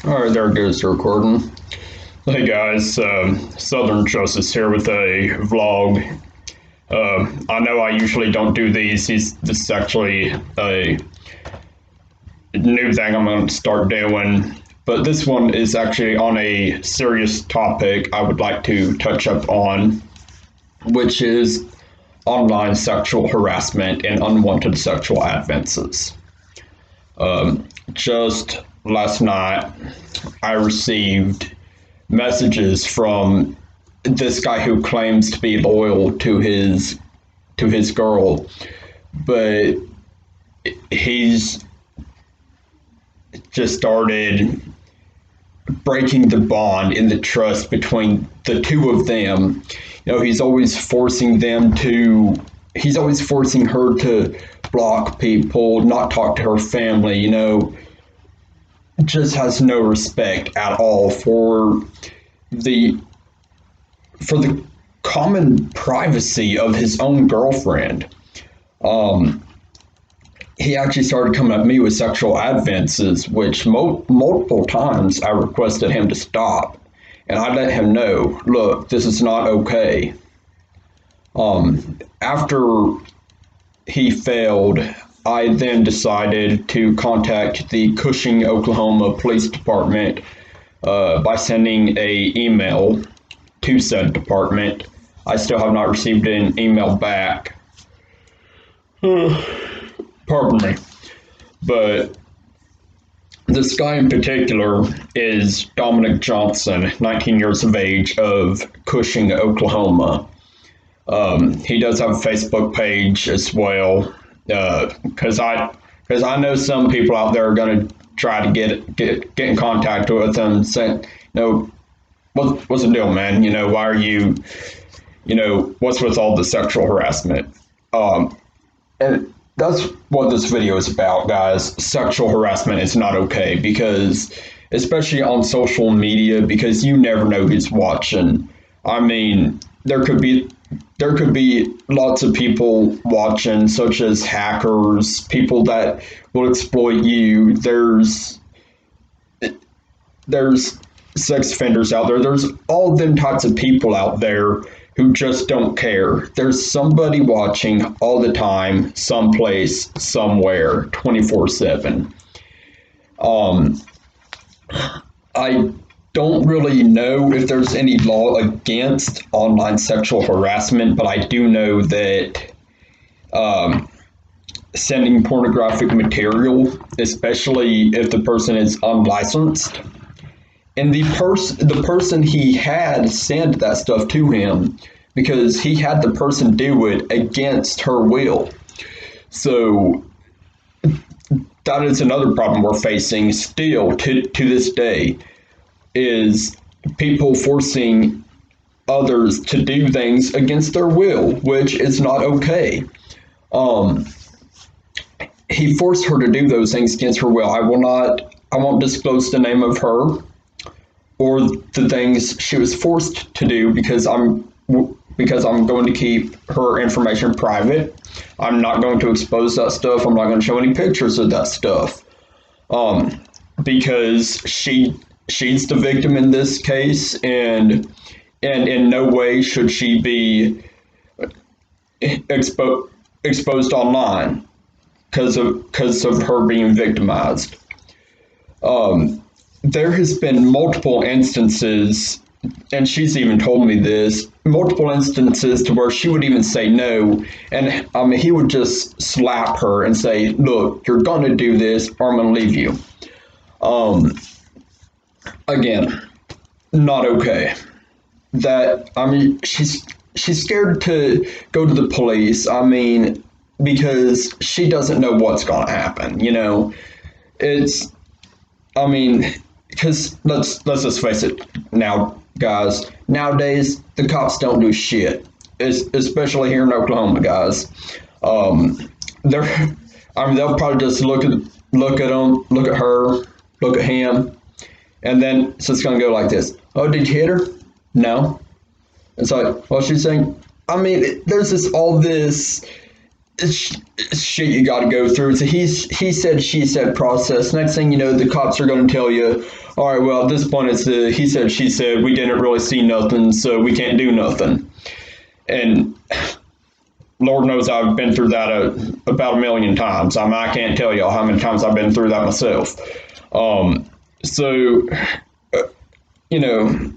All right, there goes the recording. Hey guys, Southern Justice here with a vlog. I know I usually don't do these. This is actually a new thing I'm going to start doing. But this one is actually on a serious topic I would like to touch up on, which is online sexual harassment and unwanted sexual advances. Just last night, I received messages from this guy who claims to be loyal to his girl, but he's just started breaking the bond in the trust between the two of them. He's always forcing her to block people, not talk to her family, just has no respect at all the for the common privacy of his own girlfriend. He actually started coming at me with sexual advances, which multiple times I requested him to stop, and I let him know, look, this is not okay. After he failed, I then decided to contact the Cushing, Oklahoma Police Department by sending a email to said department. I still have not received an email back. Pardon me. But this guy in particular is Dominic Johnson, 19 years of age, of Cushing, Oklahoma. He does have a Facebook page as well, because I know some people out there are going to try to get in contact with him, saying, what's the deal, man? Why are you, what's with all the sexual harassment? And that's what this video is about, guys. Sexual harassment is not okay, because, especially on social media, because you never know who's watching. I mean, there could be lots of people watching, such as hackers, people that will exploit you. There's sex offenders out there. There's all them types of people out there who just don't care. There's somebody watching all the time, someplace, somewhere, 24/7. I don't really know if there's any law against online sexual harassment, but I do know that sending pornographic material, especially if the person is unlicensed, and the person he had sent that stuff to him, because he had the person do it against her will. So that is another problem we're facing still to this day, is people forcing others to do things against their will, which is not okay. He forced her to do those things against her will. I won't disclose the name of her or the things she was forced to do, because I'm going to keep her information private. I'm not going to expose that stuff. I'm not going to show any pictures of that stuff. Because she's the victim in this case, and in no way should she be exposed online because of her being victimized. There has been multiple instances, and she's even told me this, multiple instances to where she would even say no, and he would just slap her and say, look, you're going to do this or I'm going to leave you. Again, not okay. She's scared to go to the police, because she doesn't know what's going to happen, because let's just face it now, guys. Nowadays, the cops don't do shit, especially here in Oklahoma, guys. They'll probably just look at them, look at her, look at him, and then it's just gonna go like this. Oh, did you hit her? No. It's like, well, she's saying. There's all this it's shit you got to go through. It's a he said, she said process. Next thing you know, the cops are going to tell you, all right, well, at this point, it's the he said, she said. We didn't really see nothing, so we can't do nothing. And Lord knows I've been through that about a million times. I mean, I can't tell y'all how many times I've been through that myself. So, you know,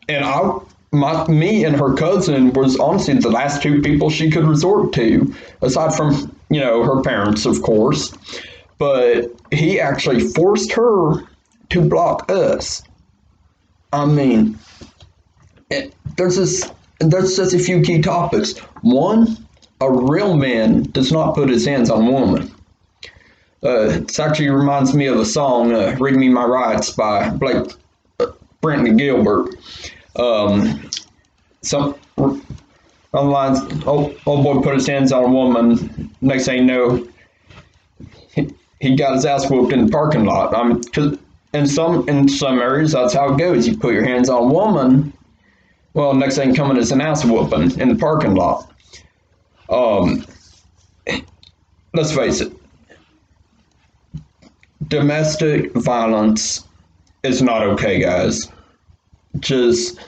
and me and her cousin was honestly the last two people she could resort to, aside from, you know, her parents, of course. But he actually forced her to block us. I mean, there's just a few key topics. One, a real man does not put his hands on a woman. It actually reminds me of a song, "Read Me My Rights" by Blake Brenton Gilbert. Some lines, old boy put his hands on a woman. Next thing you know, he got his ass whooped in the parking lot. I mean, 'cause in some areas that's how it goes. You put your hands on a woman, well, next thing coming is an ass whooping in the parking lot. Let's face it, domestic violence is not okay, guys. Just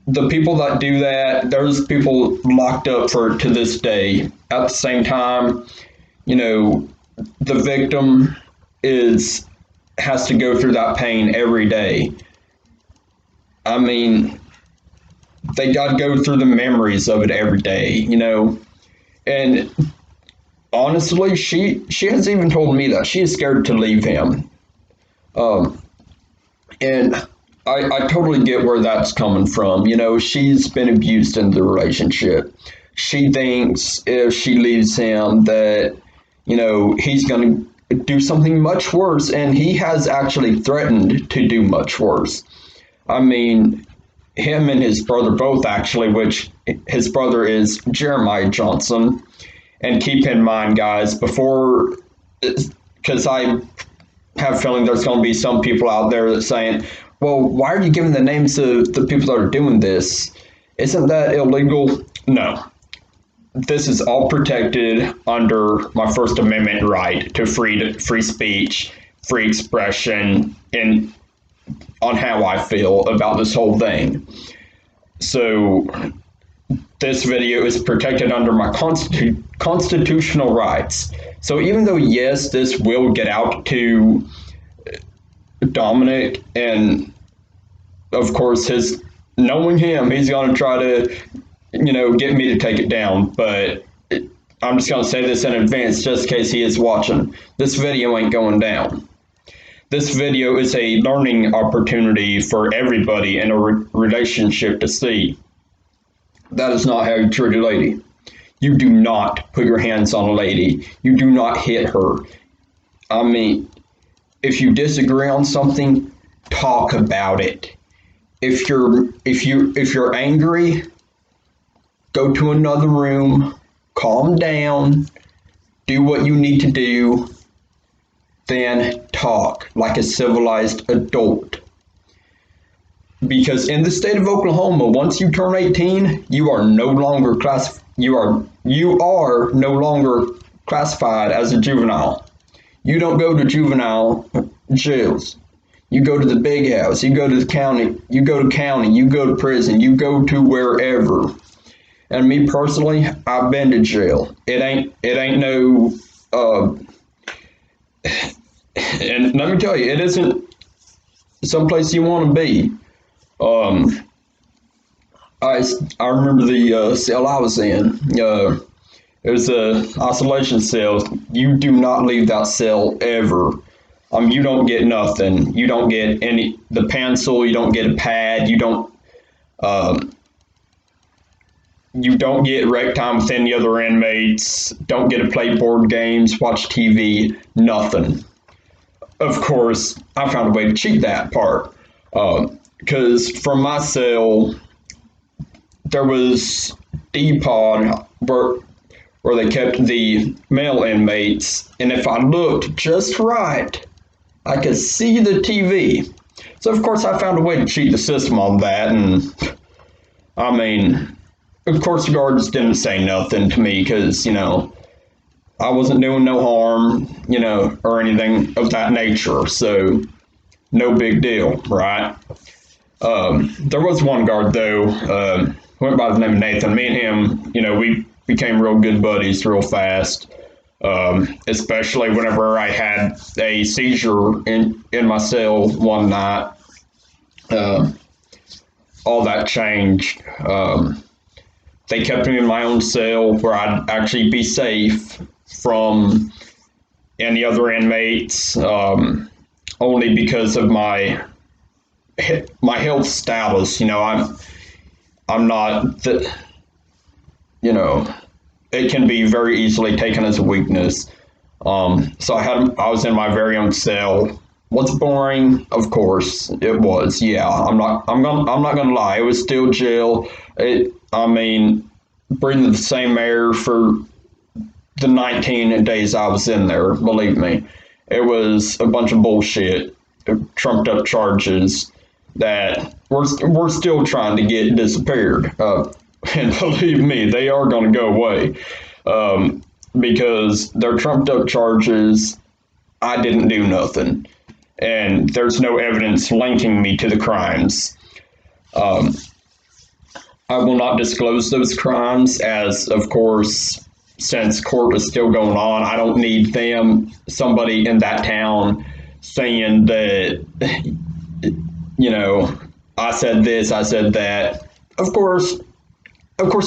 the people that do that, there's people locked up for it to this day. At the same time, you know, the victim has to go through that pain every day. I mean, they got to go through the memories of it every day, you know. And honestly, she has even told me that she is scared to leave him. And I totally get where that's coming from. You know, she's been abused in the relationship. She thinks if she leaves him that, you know, he's going to do something much worse, and he has actually threatened to do much worse. I mean, him and his brother both actually, which his brother is Jeremiah Johnson. And keep in mind, guys, because I have a feeling there's going to be some people out there that saying, well, why are you giving the names of the people that are doing this? Isn't that illegal? No. This is all protected under my First Amendment right to free speech, free expression, and on how I feel about this whole thing. So this video is protected under my constitutional rights. So even though, yes, this will get out to Dominic, and of course, knowing him, he's going to try to, you know, get me to take it down. But I'm just going to say this in advance, just in case he is watching. This video ain't going down. This video is a learning opportunity for everybody in a relationship to see. That is not how you treat a lady. You do not put your hands on a lady. You do not hit her. I mean, if you disagree on something, talk about it. If you're angry, go to another room, calm down, do what you need to do, then talk like a civilized adult. Because in the state of Oklahoma, once you turn 18, you are no longer no longer classified as a juvenile. You don't go to juvenile jails. You go to the big house. You go to the county. You go to prison. You go to wherever. And me personally, I've been to jail. It ain't no. And let me tell you, it isn't someplace you want to be. I remember the cell I was in. It was a isolation cell. You do not leave that cell ever. You don't get nothing. You don't get the pencil. You don't get a pad. You don't get rec time with any other inmates. Don't get to play board games, watch TV, nothing. Of course, I found a way to cheat that part. Because from my cell, there was D-pod where they kept the male inmates, and if I looked just right, I could see the TV. So of course I found a way to cheat the system on that, and I mean, of course the guards didn't say nothing to me because, you know, I wasn't doing no harm, or anything of that nature. So no big deal, right? There was one guard though, went by the name of Nathan. Me and him, we became real good buddies real fast. Especially whenever I had a seizure in my cell one night. Uh, all that changed. They kept me in my own cell where I'd actually be safe from any other inmates, only because of my health status. I'm not the, it can be very easily taken as a weakness. So I was in my very own cell. What's boring? Of course, it was. Yeah, I'm not gonna lie. It was still jail. I mean, breathing the same air for the 19 days I was in there. Believe me, it was a bunch of bullshit, trumped up charges that we're still trying to get disappeared. And believe me, they are going to go away. Because they're trumped up charges. I didn't do nothing, and there's no evidence linking me to the crimes. Um, I will not disclose those crimes, as of course, since court is still going on, I don't need somebody in that town, saying that, I said this, I said that. Of course,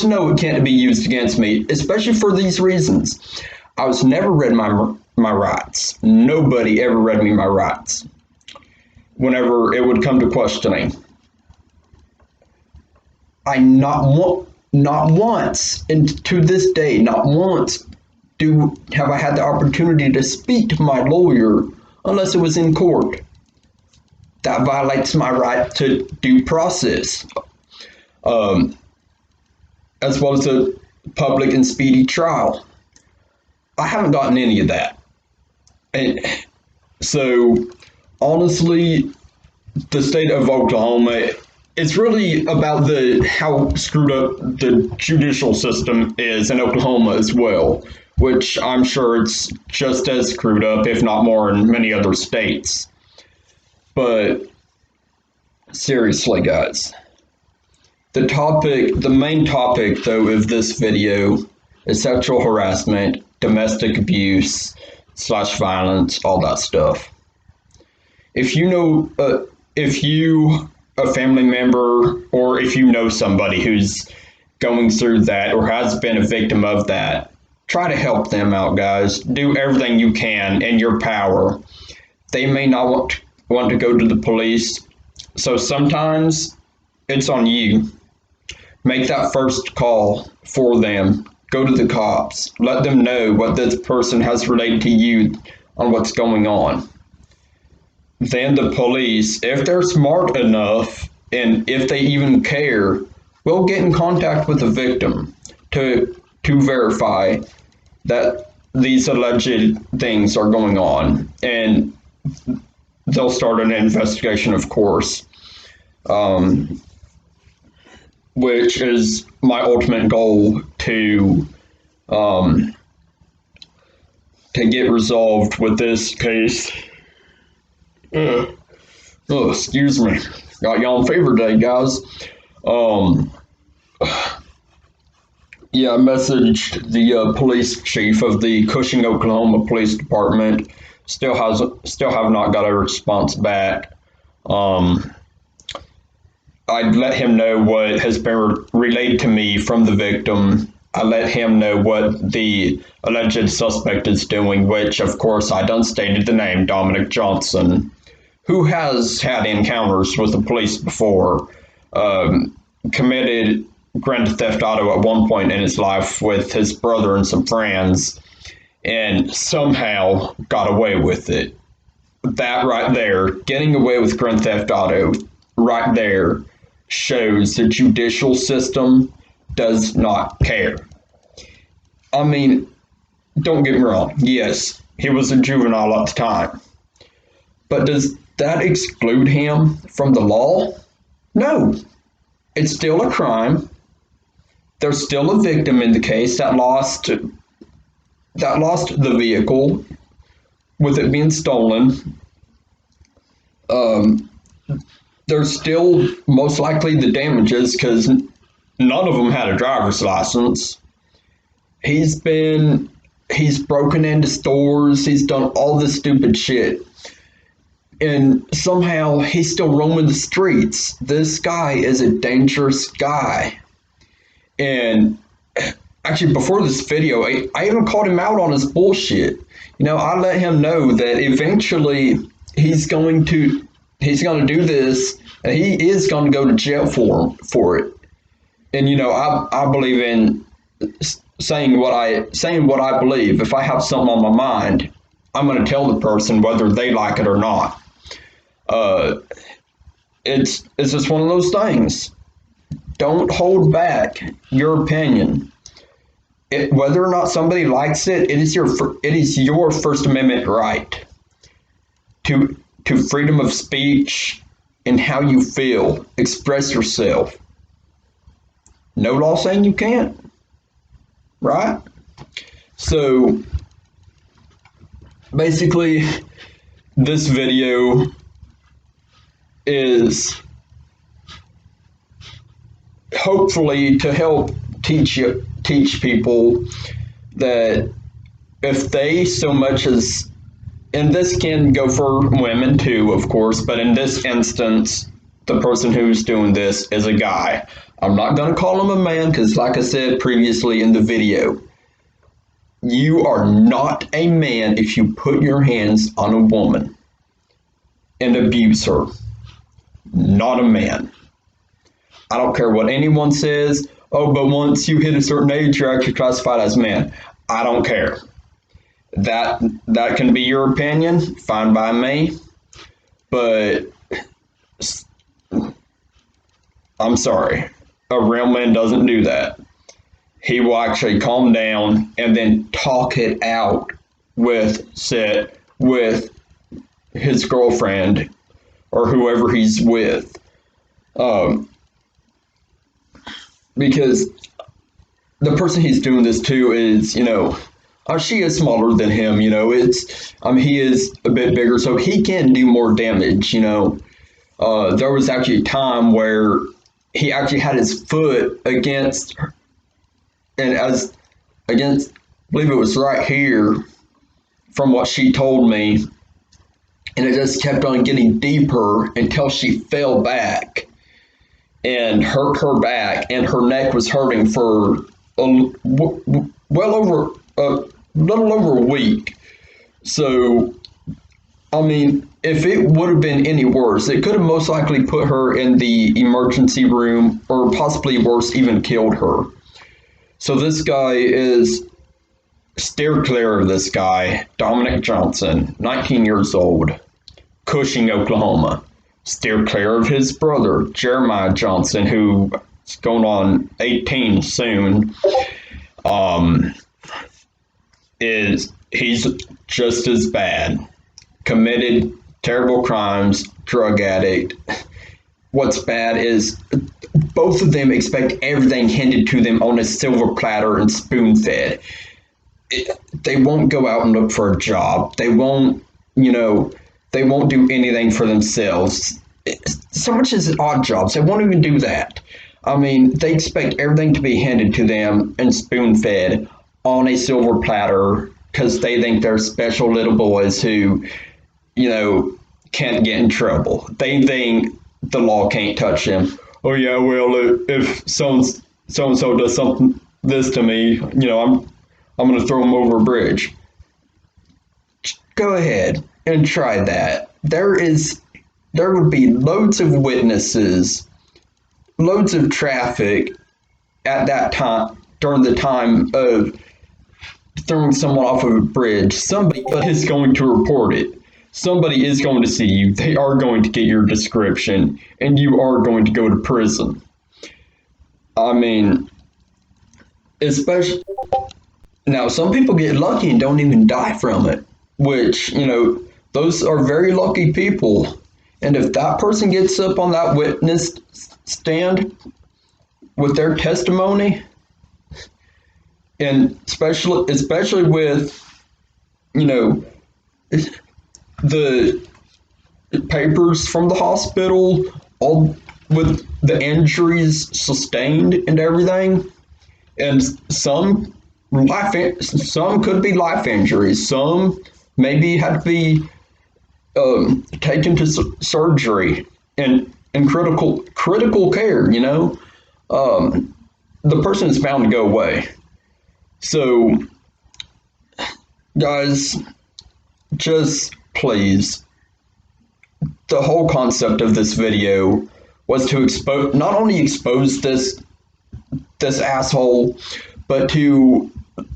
no, it can't be used against me, especially for these reasons. I was never read my rights. Nobody ever read me my rights. Whenever it would come to questioning, I not once, and to this day, not once have I had the opportunity to speak to my lawyer unless it was in court. That violates my right to due process. Um, as well as a public and speedy trial. I haven't gotten any of that. And so, honestly, the state of Oklahoma, it's really about how screwed up the judicial system is in Oklahoma as well, which I'm sure it's just as screwed up, if not more, in many other states. But seriously, guys, the main topic, though, of this video is sexual harassment, domestic abuse / violence, all that stuff. If you, a family member, or if you know somebody who's going through that or has been a victim of that, try to help them out, guys. Do everything you can in your power. They may not want to go to the police, so sometimes it's on you. Make that first call for them. Go to the cops. Let them know what this person has related to you on what's going on. Then the police, if they're smart enough and if they even care, will get in contact with the victim to verify that these alleged things are going on. And they'll start an investigation, of course. Which is my ultimate goal to get resolved with this case. Excuse me. Got y'all on favor day, guys. Yeah, I messaged the police chief of the Cushing, Oklahoma Police Department. Still have not got a response back. I let him know what has been relayed to me from the victim. I let him know what the alleged suspect is doing, which, of course, I done stated the name, Dominic Johnson, who has had encounters with the police before, committed grand theft auto at one point in his life with his brother and some friends, and somehow got away with it. That right there, getting away with grand theft auto, right there, shows the judicial system does not care. I mean, don't get me wrong. Yes, he was a juvenile at the time. But does that exclude him from the law? No. It's still a crime. There's still a victim in the case that lost that lost the vehicle with it being stolen. Um, there's still most likely the damages because none of them had a driver's license. He's broken into stores. He's done all this stupid shit. And somehow he's still roaming the streets. This guy is a dangerous guy. And actually, before this video, I even called him out on his bullshit. I let him know that eventually he's going to do this, and he is going to go to jail for it. And I believe in saying what I believe. If I have something on my mind, I'm going to tell the person whether they like it or not. It's just one of those things. Don't hold back your opinion. Whether or not somebody likes it, it is your First Amendment right to freedom of speech and how you feel. Express yourself. No law saying you can't, right? So basically, this video is hopefully to help teach people that if they so much as, and this can go for women too, of course, but in this instance, the person who's doing this is a guy. I'm not going to call him a man because, like I said previously in the video, you are not a man if you put your hands on a woman and abuse her. Not a man. I don't care what anyone says. Oh, but once you hit a certain age, you're actually classified as man. I don't care. That can be your opinion. Fine by me. But I'm sorry. A real man doesn't do that. He will actually calm down and then talk it out with his girlfriend or whoever he's with. Because the person he's doing this to is, she is smaller than him, he is a bit bigger, so he can do more damage, There was actually a time where he actually had his foot against, I believe it was right here, from what she told me, and it just kept on getting deeper until she fell back and hurt her back, and her neck was hurting for a little over a week. So, if it would have been any worse, it could have most likely put her in the emergency room, or possibly worse, even killed her. So this guy is, steer clear of this guy, Dominic Johnson, 19 years old, Cushing, Oklahoma. Steer clear of his brother, Jeremiah Johnson, who is going on 18 soon. He's just as bad. Committed terrible crimes, drug addict. What's bad is both of them expect everything handed to them on a silver platter and spoon-fed. They won't go out and look for a job. They won't do anything for themselves. So much as odd jobs, they won't even do that. They expect everything to be handed to them and spoon-fed on a silver platter because they think they're special little boys who, can't get in trouble. They think the law can't touch them. Oh yeah, well, if so-and-so does something this to me, I'm going to throw them over a bridge. Go ahead and try that. There would be loads of witnesses, loads of traffic at that time, during the time of throwing someone off of a bridge. Somebody is going to report it. Somebody is going to see you. They are going to get your description, and you are going to go to prison. Especially now, some people get lucky and don't even die from it, which, those are very lucky people. And if that person gets up on that witness stand with their testimony, and especially with, you know, the papers from the hospital, all with the injuries sustained and everything, and some could be life injuries, some maybe had to be taken to surgery and critical care. The person is bound to go away. So, guys, just please, the whole concept of this video was to not only expose this asshole, but to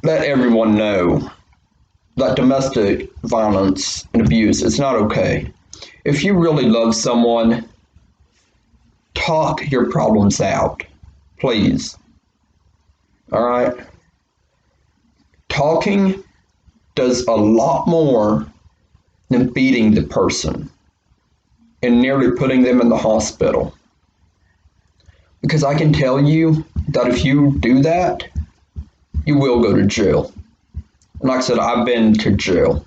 let everyone know that domestic violence and abuse is not okay. If you really love someone, talk your problems out, please. All right? Talking does a lot more than beating the person and nearly putting them in the hospital. Because I can tell you that if you do that, you will go to jail. And like I said, I've been to jail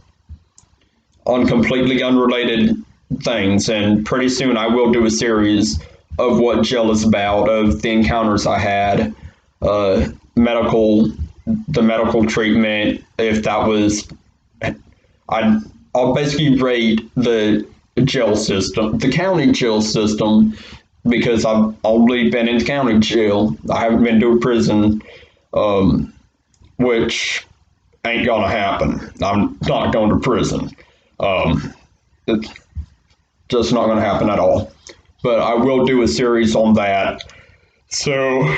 on completely unrelated things, and pretty soon I will do a series of what jail is about, of the encounters I had, the medical treatment. If that was, I'll basically rate the jail system, the county jail system, because I've only been in county jail. I haven't been to a prison, which ain't gonna happen. I'm not going to prison. It's just not gonna happen at all. But I will do a series on that. So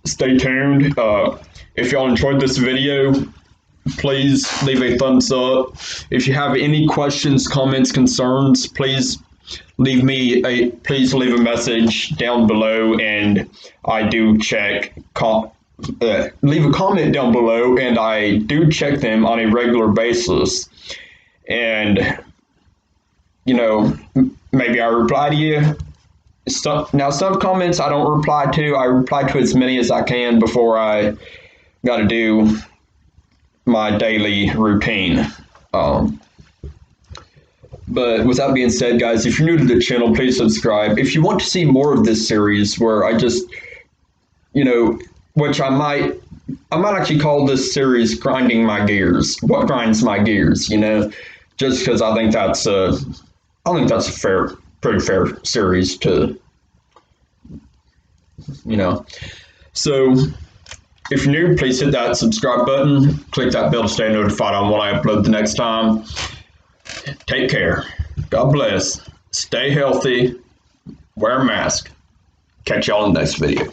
stay tuned. If y'all enjoyed this video, please leave a thumbs up. If you have any questions, comments, concerns, please leave a message down below, and I do check. Leave a comment down below, and I do check them on a regular basis. And maybe I reply to you. Some comments I don't reply to. I reply to as many as I can before I got to do my daily routine. But with that being said, guys, if you're new to the channel, please subscribe. If you want to see more of this series where I just, which I might actually call this series "Grinding My Gears." What grinds my gears? Just because I think that's a pretty fair series to, So if you're new, please hit that subscribe button. Click that bell to stay notified on when I upload the next time. Take care. God bless. Stay healthy. Wear a mask. Catch y'all in the next video.